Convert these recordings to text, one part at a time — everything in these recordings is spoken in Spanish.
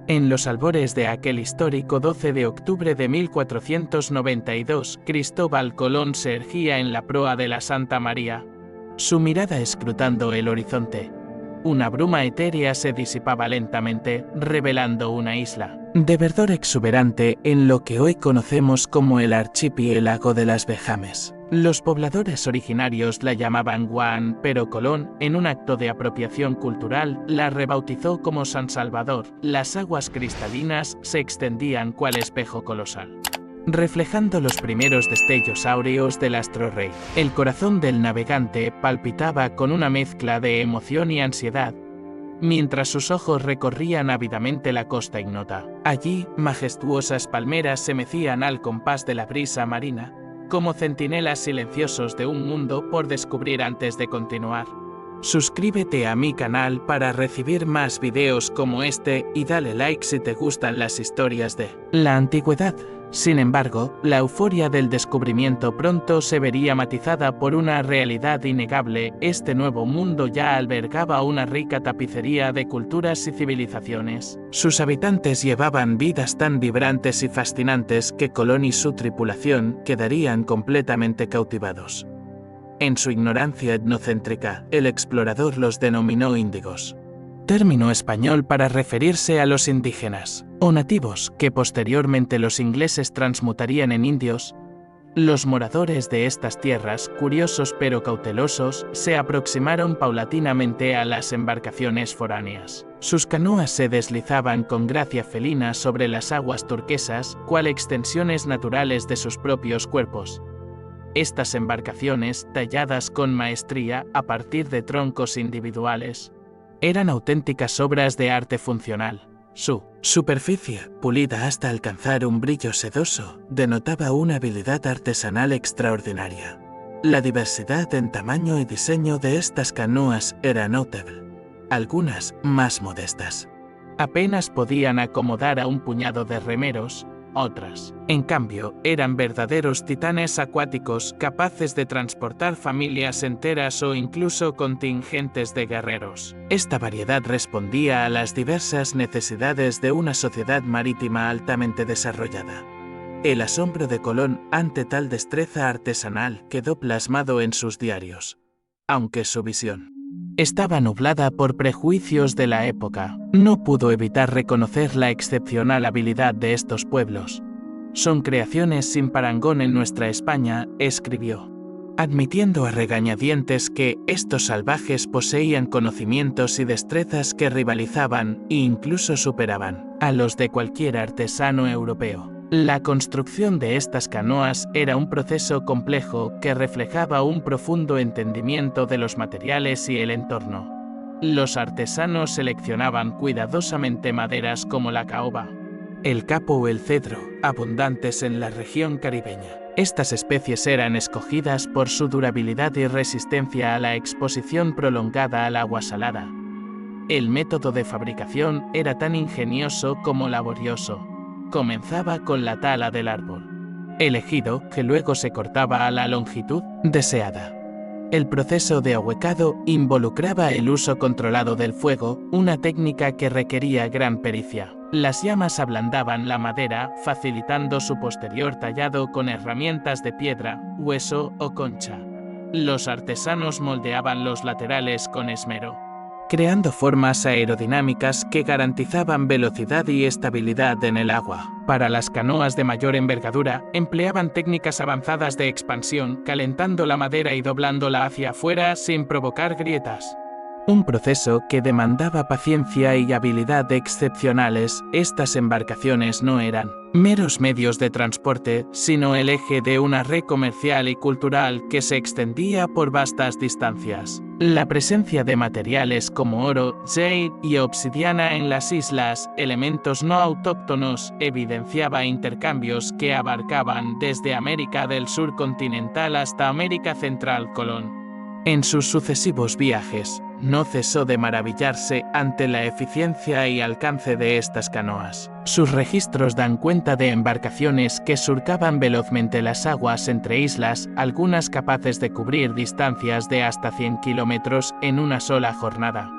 En los albores de aquel histórico 12 de octubre de 1492, Cristóbal Colón se erguía en la proa de la Santa María, su mirada escrutando el horizonte. Una bruma etérea se disipaba lentamente, revelando una isla, de verdor exuberante en lo que hoy conocemos como el archipiélago de las Bejames. Los pobladores originarios la llamaban Guam, pero Colón, en un acto de apropiación cultural, la rebautizó como San Salvador. Las aguas cristalinas se extendían cual espejo colosal, reflejando los primeros destellos áureos del astro rey. El corazón del navegante palpitaba con una mezcla de emoción y ansiedad, mientras sus ojos recorrían ávidamente la costa ignota. Allí, majestuosas palmeras se mecían al compás de la brisa marina, como centinelas silenciosos de un mundo por descubrir antes de continuar. Suscríbete a mi canal para recibir más videos como este y dale like si te gustan las historias de la antigüedad. Sin embargo, la euforia del descubrimiento pronto se vería matizada por una realidad innegable. Este nuevo mundo ya albergaba una rica tapicería de culturas y civilizaciones. Sus habitantes llevaban vidas tan vibrantes y fascinantes que Colón y su tripulación quedarían completamente cautivados. En su ignorancia etnocéntrica, el explorador los denominó índigos, término español para referirse a los indígenas, o nativos, que posteriormente los ingleses transmutarían en indios. Los moradores de estas tierras, curiosos pero cautelosos, se aproximaron paulatinamente a las embarcaciones foráneas. Sus canoas se deslizaban con gracia felina sobre las aguas turquesas, cual extensiones naturales de sus propios cuerpos. Estas embarcaciones, talladas con maestría a partir de troncos individuales, eran auténticas obras de arte funcional. Su superficie, pulida hasta alcanzar un brillo sedoso, denotaba una habilidad artesanal extraordinaria. La diversidad en tamaño y diseño de estas canoas era notable, algunas más modestas apenas podían acomodar a un puñado de remeros. Otras, en cambio, eran verdaderos titanes acuáticos capaces de transportar familias enteras o incluso contingentes de guerreros. Esta variedad respondía a las diversas necesidades de una sociedad marítima altamente desarrollada. El asombro de Colón ante tal destreza artesanal quedó plasmado en sus diarios, aunque su visión estaba nublada por prejuicios de la época. No pudo evitar reconocer la excepcional habilidad de estos pueblos. Son creaciones sin parangón en nuestra España, escribió, admitiendo a regañadientes que estos salvajes poseían conocimientos y destrezas que rivalizaban e incluso superaban a los de cualquier artesano europeo. La construcción de estas canoas era un proceso complejo que reflejaba un profundo entendimiento de los materiales y el entorno. Los artesanos seleccionaban cuidadosamente maderas como la caoba, el capo o el cedro, abundantes en la región caribeña. Estas especies eran escogidas por su durabilidad y resistencia a la exposición prolongada al agua salada. El método de fabricación era tan ingenioso como laborioso. Comenzaba con la tala del árbol elegido, que luego se cortaba a la longitud deseada. El proceso de ahuecado involucraba el uso controlado del fuego, una técnica que requería gran pericia. Las llamas ablandaban la madera, facilitando su posterior tallado con herramientas de piedra, hueso o concha. Los artesanos moldeaban los laterales con esmero, creando formas aerodinámicas que garantizaban velocidad y estabilidad en el agua. Para las canoas de mayor envergadura, empleaban técnicas avanzadas de expansión, calentando la madera y doblándola hacia afuera sin provocar grietas. Un proceso que demandaba paciencia y habilidad excepcionales. Estas embarcaciones no eran meros medios de transporte, sino el eje de una red comercial y cultural que se extendía por vastas distancias. La presencia de materiales como oro, jade y obsidiana en las islas, elementos no autóctonos, evidenciaba intercambios que abarcaban desde América del Sur continental hasta América Central. Colón, en sus sucesivos viajes, no cesó de maravillarse ante la eficiencia y alcance de estas canoas. Sus registros dan cuenta de embarcaciones que surcaban velozmente las aguas entre islas, algunas capaces de cubrir distancias de hasta 100 kilómetros en una sola jornada.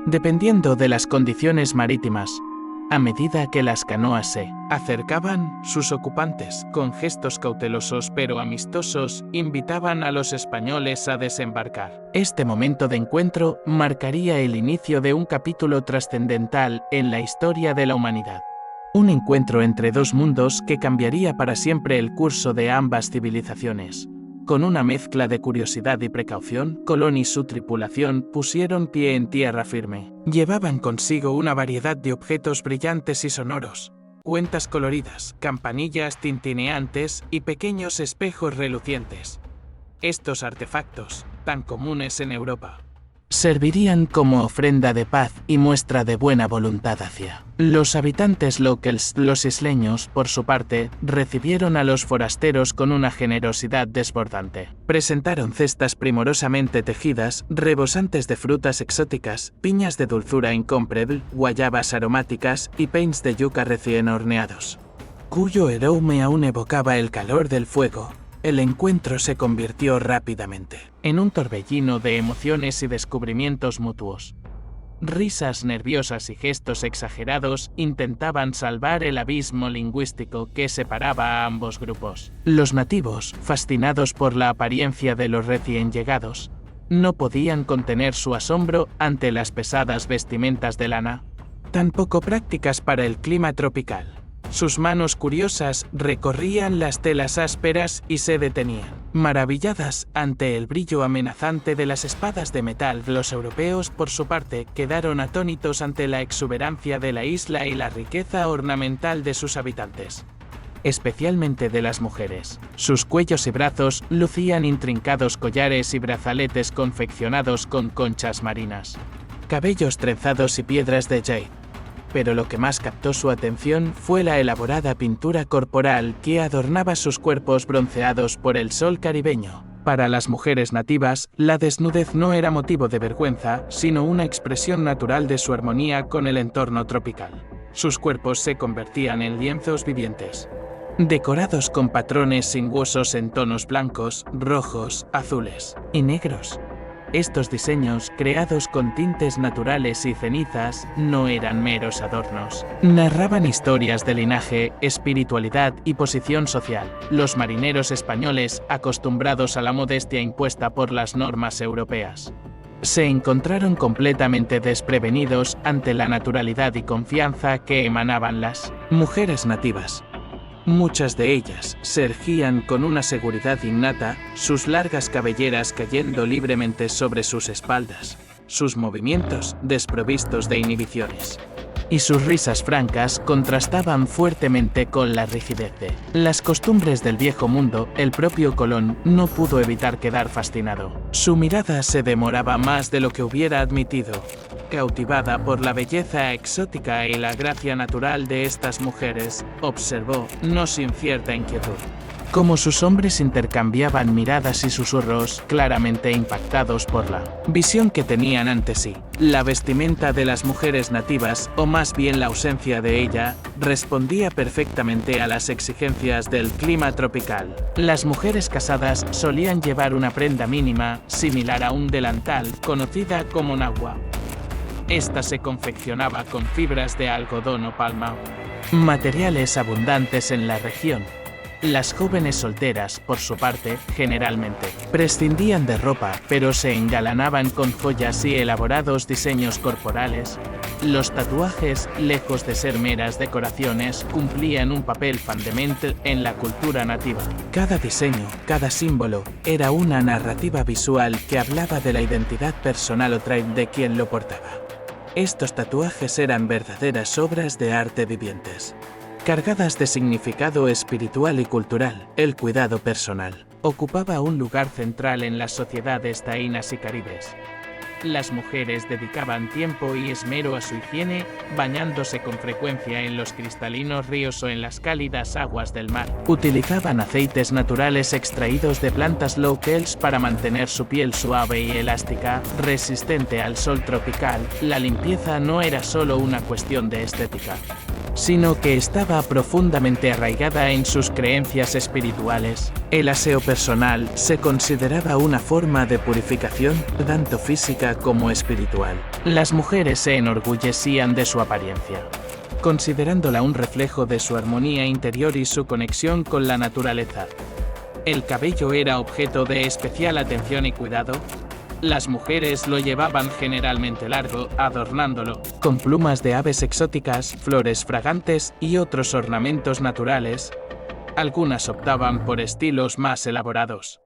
Dependiendo de las condiciones marítimas, A medida que las canoas se acercaban, sus ocupantes, con gestos cautelosos pero amistosos, invitaban a los españoles a desembarcar. Este momento de encuentro marcaría el inicio de un capítulo trascendental en la historia de la humanidad. Un encuentro entre dos mundos que cambiaría para siempre el curso de ambas civilizaciones. Con una mezcla de curiosidad y precaución, Colón y su tripulación pusieron pie en tierra firme. Llevaban consigo una variedad de objetos brillantes y sonoros, cuentas coloridas, campanillas tintineantes y pequeños espejos relucientes. Estos artefactos, tan comunes en Europa, servirían como ofrenda de paz y muestra de buena voluntad hacia los habitantes locales. Los isleños, por su parte, recibieron a los forasteros con una generosidad desbordante. Presentaron cestas primorosamente tejidas, rebosantes de frutas exóticas, piñas de dulzura incomparable, guayabas aromáticas y pains de yuca recién horneados, cuyo aroma aún evocaba el calor del fuego. El encuentro se convirtió rápidamente en un torbellino de emociones y descubrimientos mutuos. Risas nerviosas y gestos exagerados intentaban salvar el abismo lingüístico que separaba a ambos grupos. Los nativos, fascinados por la apariencia de los recién llegados, no podían contener su asombro ante las pesadas vestimentas de lana, tan poco prácticas para el clima tropical. Sus manos curiosas recorrían las telas ásperas y se detenían, maravilladas ante el brillo amenazante de las espadas de metal. Los europeos, por su parte, quedaron atónitos ante la exuberancia de la isla y la riqueza ornamental de sus habitantes, especialmente de las mujeres. Sus cuellos y brazos lucían intrincados collares y brazaletes confeccionados con conchas marinas, cabellos trenzados y piedras de jade. Pero lo que más captó su atención fue la elaborada pintura corporal que adornaba sus cuerpos bronceados por el sol caribeño. Para las mujeres nativas, la desnudez no era motivo de vergüenza, sino una expresión natural de su armonía con el entorno tropical. Sus cuerpos se convertían en lienzos vivientes, decorados con patrones sinuosos en tonos blancos, rojos, azules y negros. Estos diseños, creados con tintes naturales y cenizas, no eran meros adornos. Narraban historias de linaje, espiritualidad y posición social. Los marineros españoles, acostumbrados a la modestia impuesta por las normas europeas, se encontraron completamente desprevenidos ante la naturalidad y confianza que emanaban las mujeres nativas. Muchas de ellas se erguían con una seguridad innata, sus largas cabelleras cayendo libremente sobre sus espaldas, sus movimientos desprovistos de inhibiciones, y sus risas francas contrastaban fuertemente con la rigidez de las costumbres del viejo mundo. El propio Colón no pudo evitar quedar fascinado. Su mirada se demoraba más de lo que hubiera admitido, cautivada por la belleza exótica y la gracia natural de estas mujeres, observó, no sin cierta inquietud, cómo sus hombres intercambiaban miradas y susurros, claramente impactados por la visión que tenían ante sí. La vestimenta de las mujeres nativas, o más bien la ausencia de ella, respondía perfectamente a las exigencias del clima tropical. Las mujeres casadas solían llevar una prenda mínima, similar a un delantal, conocida como nagua. Esta se confeccionaba con fibras de algodón o palma, materiales abundantes en la región. Las jóvenes solteras, por su parte, generalmente prescindían de ropa, pero se engalanaban con joyas y elaborados diseños corporales. Los tatuajes, lejos de ser meras decoraciones, cumplían un papel fundamental en la cultura nativa. Cada diseño, cada símbolo, era una narrativa visual que hablaba de la identidad personal o trait de quien lo portaba. Estos tatuajes eran verdaderas obras de arte vivientes, cargadas de significado espiritual y cultural. El cuidado personal ocupaba un lugar central en las sociedades taínas y caribes. Las mujeres dedicaban tiempo y esmero a su higiene, bañándose con frecuencia en los cristalinos ríos o en las cálidas aguas del mar. Utilizaban aceites naturales extraídos de plantas locales para mantener su piel suave y elástica, resistente al sol tropical. La limpieza no era solo una cuestión de estética, sino que estaba profundamente arraigada en sus creencias espirituales. El aseo personal se consideraba una forma de purificación, tanto física como espiritual. Las mujeres se enorgullecían de su apariencia, considerándola un reflejo de su armonía interior y su conexión con la naturaleza. El cabello era objeto de especial atención y cuidado. Las mujeres lo llevaban generalmente largo, adornándolo con plumas de aves exóticas, flores fragantes y otros ornamentos naturales. Algunas optaban por estilos más elaborados,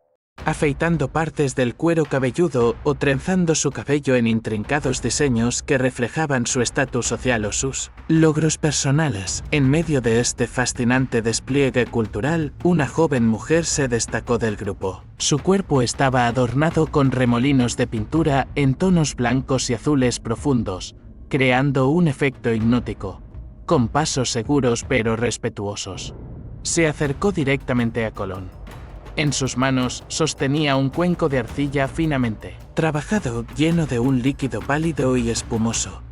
afeitando partes del cuero cabelludo o trenzando su cabello en intrincados diseños que reflejaban su estatus social o sus logros personales. En medio de este fascinante despliegue cultural, una joven mujer se destacó del grupo. Su cuerpo estaba adornado con remolinos de pintura en tonos blancos y azules profundos, creando un efecto hipnótico, con pasos seguros pero respetuosos. Se acercó directamente a Colón. En sus manos sostenía un cuenco de arcilla finamente trabajado, lleno de un líquido pálido y espumoso.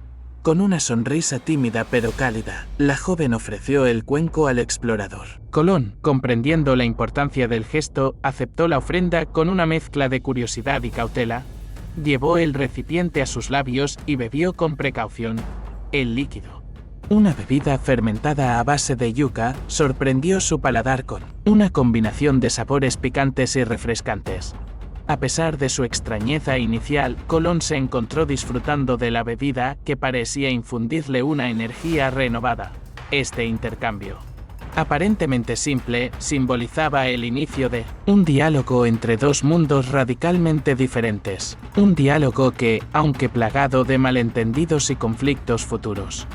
Con una sonrisa tímida pero cálida, la joven ofreció el cuenco al explorador. Colón, comprendiendo la importancia del gesto, aceptó la ofrenda con una mezcla de curiosidad y cautela. Llevó el recipiente a sus labios y bebió con precaución el líquido. Una bebida fermentada a base de yuca sorprendió su paladar con una combinación de sabores picantes y refrescantes. A pesar de su extrañeza inicial, Colón se encontró disfrutando de la bebida que parecía infundirle una energía renovada. Este intercambio, aparentemente simple, simbolizaba el inicio de un diálogo entre dos mundos radicalmente diferentes. Un diálogo que, aunque plagado de malentendidos y conflictos futuros,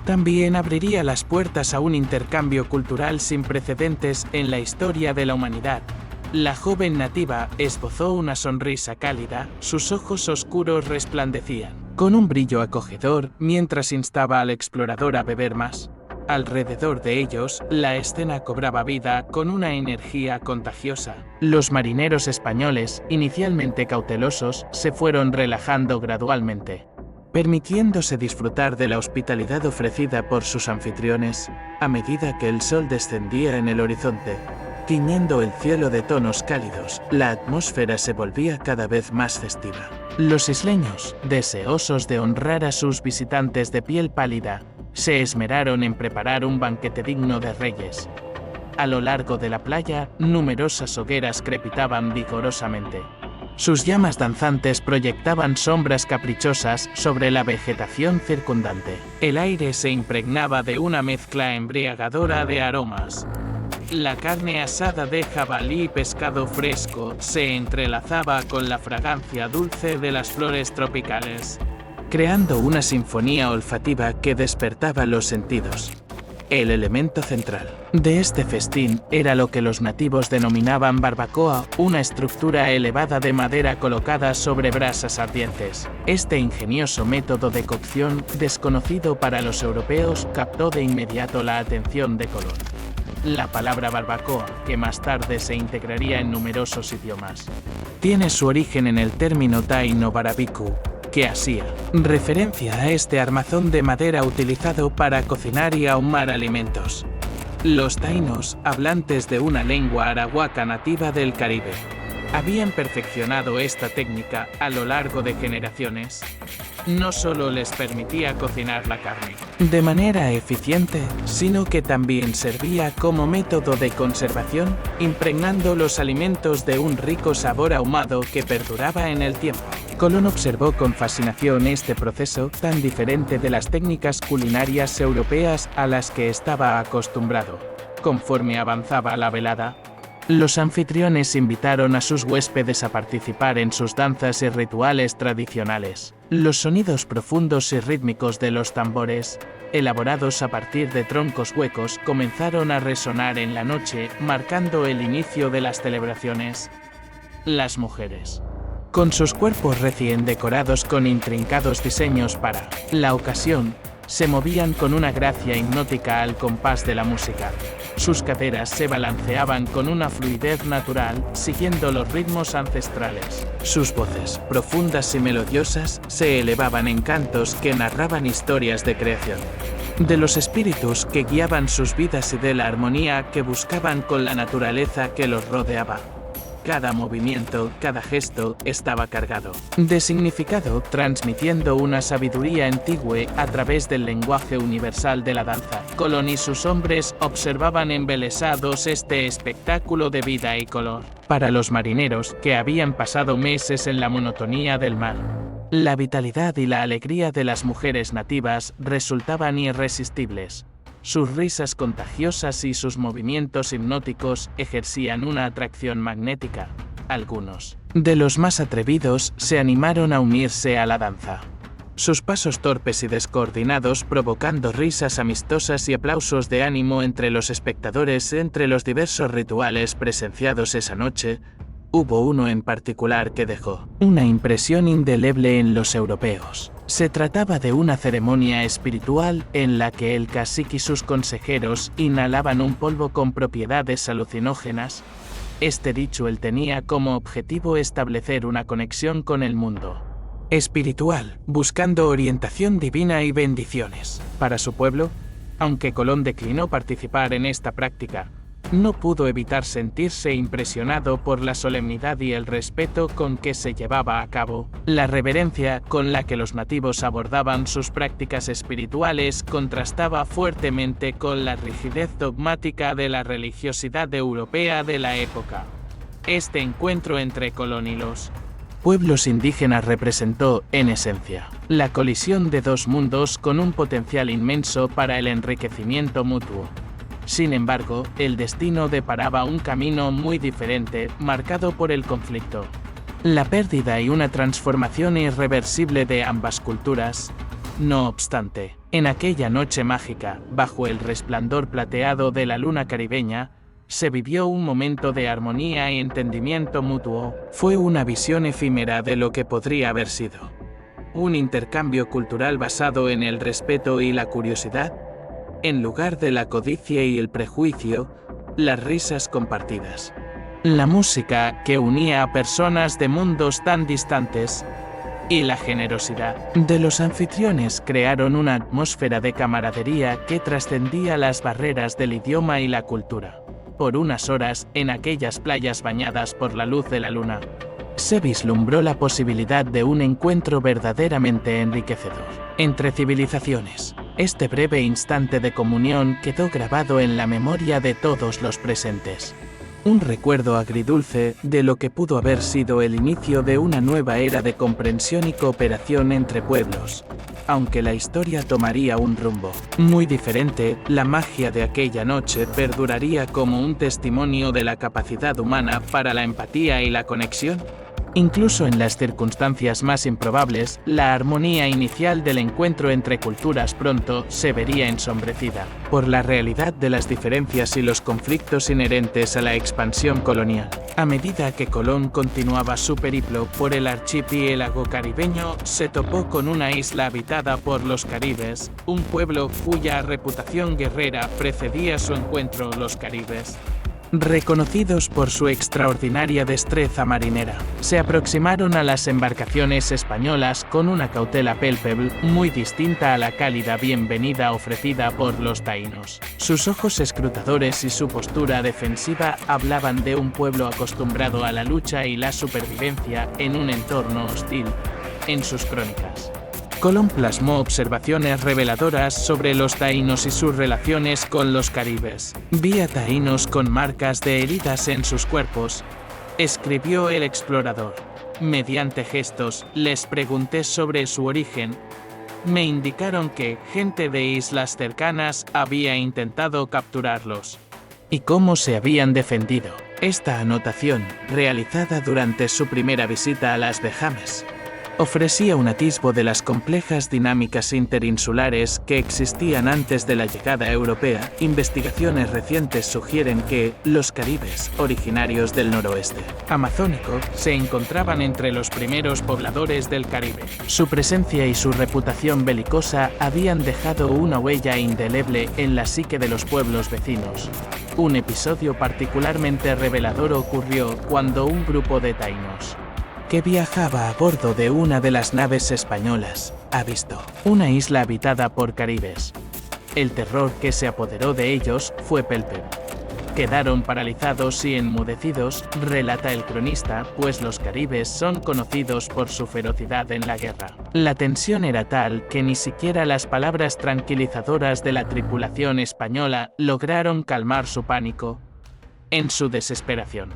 también abriría las puertas a un intercambio cultural sin precedentes en la historia de la humanidad. La joven nativa esbozó una sonrisa cálida, sus ojos oscuros resplandecían con un brillo acogedor mientras instaba al explorador a beber más. Alrededor de ellos, la escena cobraba vida con una energía contagiosa. Los marineros españoles, inicialmente cautelosos, se fueron relajando gradualmente, permitiéndose disfrutar de la hospitalidad ofrecida por sus anfitriones, a medida que el sol descendía en el horizonte, tiñendo el cielo de tonos cálidos. La atmósfera se volvía cada vez más festiva. Los isleños, deseosos de honrar a sus visitantes de piel pálida, se esmeraron en preparar un banquete digno de reyes. A lo largo de la playa, numerosas hogueras crepitaban vigorosamente. Sus llamas danzantes proyectaban sombras caprichosas sobre la vegetación circundante. El aire se impregnaba de una mezcla embriagadora de aromas. La carne asada de jabalí y pescado fresco se entrelazaba con la fragancia dulce de las flores tropicales, creando una sinfonía olfativa que despertaba los sentidos. El elemento central de este festín era lo que los nativos denominaban barbacoa, una estructura elevada de madera colocada sobre brasas ardientes. Este ingenioso método de cocción, desconocido para los europeos, captó de inmediato la atención de Colón. La palabra barbacoa, que más tarde se integraría en numerosos idiomas, tiene su origen en el término taíno barabiku, que hacía referencia a este armazón de madera utilizado para cocinar y ahumar alimentos. Los taínos, hablantes de una lengua arahuaca nativa del Caribe, habían perfeccionado esta técnica a lo largo de generaciones. No solo les permitía cocinar la carne de manera eficiente, sino que también servía como método de conservación, impregnando los alimentos de un rico sabor ahumado que perduraba en el tiempo. Colón observó con fascinación este proceso tan diferente de las técnicas culinarias europeas a las que estaba acostumbrado. Conforme avanzaba la velada, los anfitriones invitaron a sus huéspedes a participar en sus danzas y rituales tradicionales. Los sonidos profundos y rítmicos de los tambores, elaborados a partir de troncos huecos, comenzaron a resonar en la noche, marcando el inicio de las celebraciones. Las mujeres, con sus cuerpos recién decorados con intrincados diseños para la ocasión, se movían con una gracia hipnótica al compás de la música. Sus caderas se balanceaban con una fluidez natural, siguiendo los ritmos ancestrales. Sus voces, profundas y melodiosas, se elevaban en cantos que narraban historias de creación, de los espíritus que guiaban sus vidas y de la armonía que buscaban con la naturaleza que los rodeaba. Cada movimiento, cada gesto, estaba cargado de significado, transmitiendo una sabiduría antigua a través del lenguaje universal de la danza. Colón y sus hombres observaban embelesados este espectáculo de vida y color. Para los marineros, que habían pasado meses en la monotonía del mar, la vitalidad y la alegría de las mujeres nativas resultaban irresistibles. Sus risas contagiosas y sus movimientos hipnóticos ejercían una atracción magnética. Algunos de los más atrevidos se animaron a unirse a la danza. Sus pasos torpes y descoordinados provocando risas amistosas y aplausos de ánimo entre los espectadores. Entre los diversos rituales presenciados esa noche, hubo uno en particular que dejó una impresión indeleble en los europeos. Se trataba de una ceremonia espiritual en la que el cacique y sus consejeros inhalaban un polvo con propiedades alucinógenas. Este ritual tenía como objetivo establecer una conexión con el mundo espiritual, buscando orientación divina y bendiciones para su pueblo. Aunque Colón declinó participar en esta práctica, no pudo evitar sentirse impresionado por la solemnidad y el respeto con que se llevaba a cabo. La reverencia con la que los nativos abordaban sus prácticas espirituales contrastaba fuertemente con la rigidez dogmática de la religiosidad europea de la época. Este encuentro entre Colón y los pueblos indígenas representó, en esencia, la colisión de dos mundos con un potencial inmenso para el enriquecimiento mutuo. Sin embargo, el destino deparaba un camino muy diferente, marcado por el conflicto, la pérdida y una transformación irreversible de ambas culturas. No obstante, en aquella noche mágica, bajo el resplandor plateado de la luna caribeña, se vivió un momento de armonía y entendimiento mutuo. Fue una visión efímera de lo que podría haber sido un intercambio cultural basado en el respeto y la curiosidad. En lugar de la codicia y el prejuicio, las risas compartidas. La música que unía a personas de mundos tan distantes y la generosidad de los anfitriones crearon una atmósfera de camaradería que trascendía las barreras del idioma y la cultura. Por unas horas, en aquellas playas bañadas por la luz de la luna, se vislumbró la posibilidad de un encuentro verdaderamente enriquecedor entre civilizaciones. Este breve instante de comunión quedó grabado en la memoria de todos los presentes. Un recuerdo agridulce de lo que pudo haber sido el inicio de una nueva era de comprensión y cooperación entre pueblos. Aunque la historia tomaría un rumbo muy diferente, la magia de aquella noche perduraría como un testimonio de la capacidad humana para la empatía y la conexión. Incluso en las circunstancias más improbables, la armonía inicial del encuentro entre culturas pronto se vería ensombrecida por la realidad de las diferencias y los conflictos inherentes a la expansión colonial. A medida que Colón continuaba su periplo por el archipiélago caribeño, se topó con una isla habitada por los caribes, un pueblo cuya reputación guerrera precedía su encuentro. Los caribes, reconocidos por su extraordinaria destreza marinera, se aproximaron a las embarcaciones españolas con una cautela palpable muy distinta a la cálida bienvenida ofrecida por los taínos. Sus ojos escrutadores y su postura defensiva hablaban de un pueblo acostumbrado a la lucha y la supervivencia en un entorno hostil. En sus crónicas, Colón plasmó observaciones reveladoras sobre los taínos y sus relaciones con los caribes. Vi a taínos con marcas de heridas en sus cuerpos, escribió el explorador. Mediante gestos, les pregunté sobre su origen. Me indicaron que gente de islas cercanas había intentado capturarlos y cómo se habían defendido. Esta anotación, realizada durante su primera visita a las Bahamas, ofrecía un atisbo de las complejas dinámicas interinsulares que existían antes de la llegada europea. Investigaciones recientes sugieren que los caribes, originarios del noroeste amazónico, se encontraban entre los primeros pobladores del Caribe. Su presencia y su reputación belicosa habían dejado una huella indeleble en la psique de los pueblos vecinos. Un episodio particularmente revelador ocurrió cuando un grupo de taínos que viajaba a bordo de una de las naves españolas avistó una isla habitada por caribes. El terror que se apoderó de ellos fue palpable. quedaron paralizados y enmudecidos, relata el cronista, pues los caribes son conocidos por su ferocidad en la guerra. La tensión era tal que ni siquiera las palabras tranquilizadoras de la tripulación española lograron calmar su pánico. En su desesperación,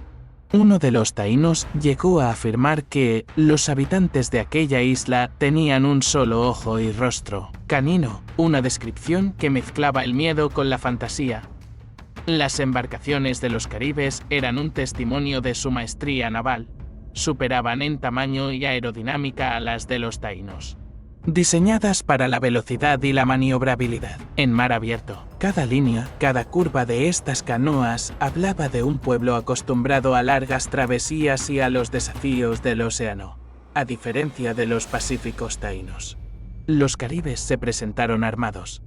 uno de los taínos llegó a afirmar que los habitantes de aquella isla tenían un solo ojo y rostro canino, una descripción que mezclaba el miedo con la fantasía. Las embarcaciones de los caribes eran un testimonio de su maestría naval. Superaban en tamaño y aerodinámica a las de los taínos. Diseñadas para la velocidad y la maniobrabilidad. En mar abierto, cada línea, cada curva de estas canoas hablaba de un pueblo acostumbrado a largas travesías y a los desafíos del océano, a diferencia de los pacíficos taínos. Los caribes se presentaron armados.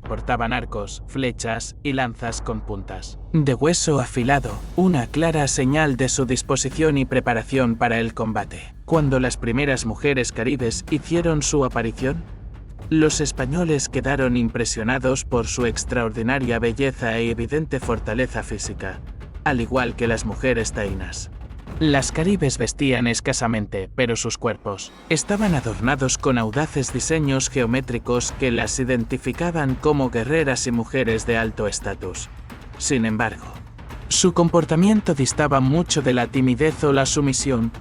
Portaban arcos, flechas y lanzas con puntas de hueso afilado, una clara señal de su disposición y preparación para el combate. Cuando las primeras mujeres caribes hicieron su aparición, los españoles quedaron impresionados por su extraordinaria belleza e evidente fortaleza física, al igual que las mujeres taínas. Las caribes vestían escasamente, pero sus cuerpos estaban adornados con audaces diseños geométricos que las identificaban como guerreras y mujeres de alto estatus. Sin embargo, su comportamiento distaba mucho de la timidez o la sumisión.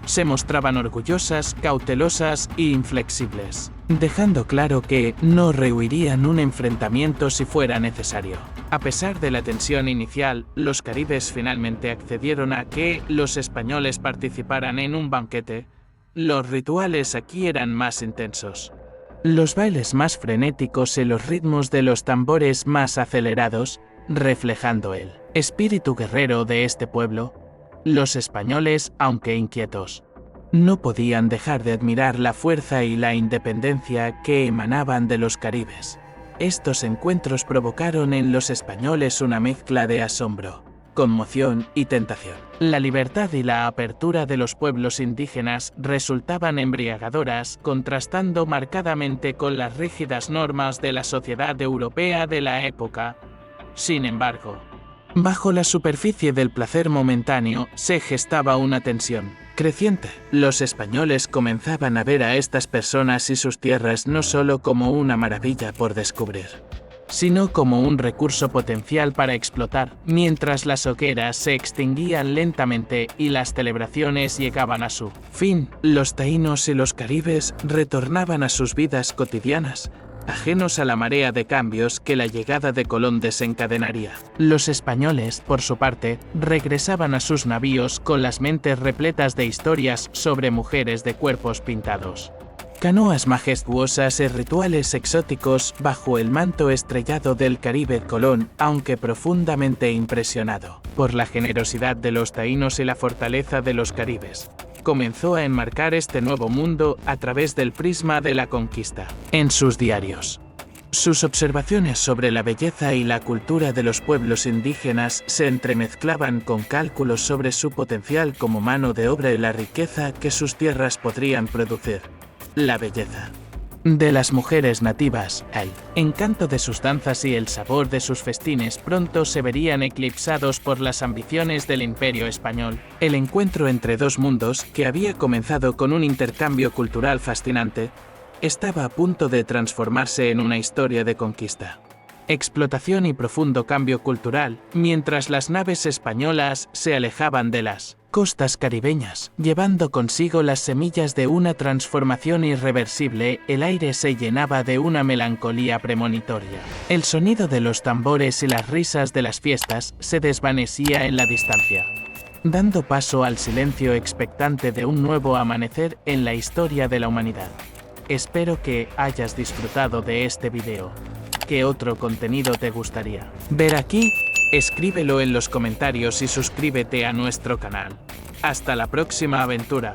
Se mostraban orgullosas, cautelosas e inflexibles, dejando claro que no rehuirían un enfrentamiento si fuera necesario. A pesar de la tensión inicial, los caribes finalmente accedieron a que los españoles participaran en un banquete. Los rituales aquí eran más intensos. Los bailes más frenéticos y los ritmos de los tambores más acelerados, reflejando el espíritu guerrero de este pueblo. Los españoles, aunque inquietos, no podían dejar de admirar la fuerza y la independencia que emanaban de los caribes. Estos encuentros provocaron en los españoles una mezcla de asombro, conmoción y tentación. La libertad y la apertura de los pueblos indígenas resultaban embriagadoras, contrastando marcadamente con las rígidas normas de la sociedad europea de la época. Sin embargo, bajo la superficie del placer momentáneo se gestaba una tensión creciente. Los españoles comenzaban a ver a estas personas y sus tierras no solo como una maravilla por descubrir, sino como un recurso potencial para explotar. Mientras las hogueras se extinguían lentamente y las celebraciones llegaban a su fin, los taínos y los caribes retornaban a sus vidas cotidianas, ajenos a la marea de cambios que la llegada de Colón desencadenaría. Los españoles, por su parte, regresaban a sus navíos con las mentes repletas de historias sobre mujeres de cuerpos pintados, canoas majestuosas y rituales exóticos bajo el manto estrellado del Caribe. Colón, aunque profundamente impresionado por la generosidad de los taínos y la fortaleza de los caribes, comenzó a enmarcar este nuevo mundo a través del prisma de la conquista. En sus diarios, sus observaciones sobre la belleza y la cultura de los pueblos indígenas se entremezclaban con cálculos sobre su potencial como mano de obra y la riqueza que sus tierras podrían producir. La belleza de las mujeres nativas, el encanto de sus danzas y el sabor de sus festines pronto se verían eclipsados por las ambiciones del Imperio español. El encuentro entre dos mundos, que había comenzado con un intercambio cultural fascinante, estaba a punto de transformarse en una historia de conquista, explotación y profundo cambio cultural, mientras las naves españolas se alejaban de las costas caribeñas, llevando consigo las semillas de una transformación irreversible. El aire se llenaba de una melancolía premonitoria. El sonido de los tambores y las risas de las fiestas se desvanecía en la distancia, dando paso al silencio expectante de un nuevo amanecer en la historia de la humanidad. Espero que hayas disfrutado de este video. ¿Qué otro contenido te gustaría ver aquí? Escríbelo en los comentarios y suscríbete a nuestro canal. Hasta la próxima aventura.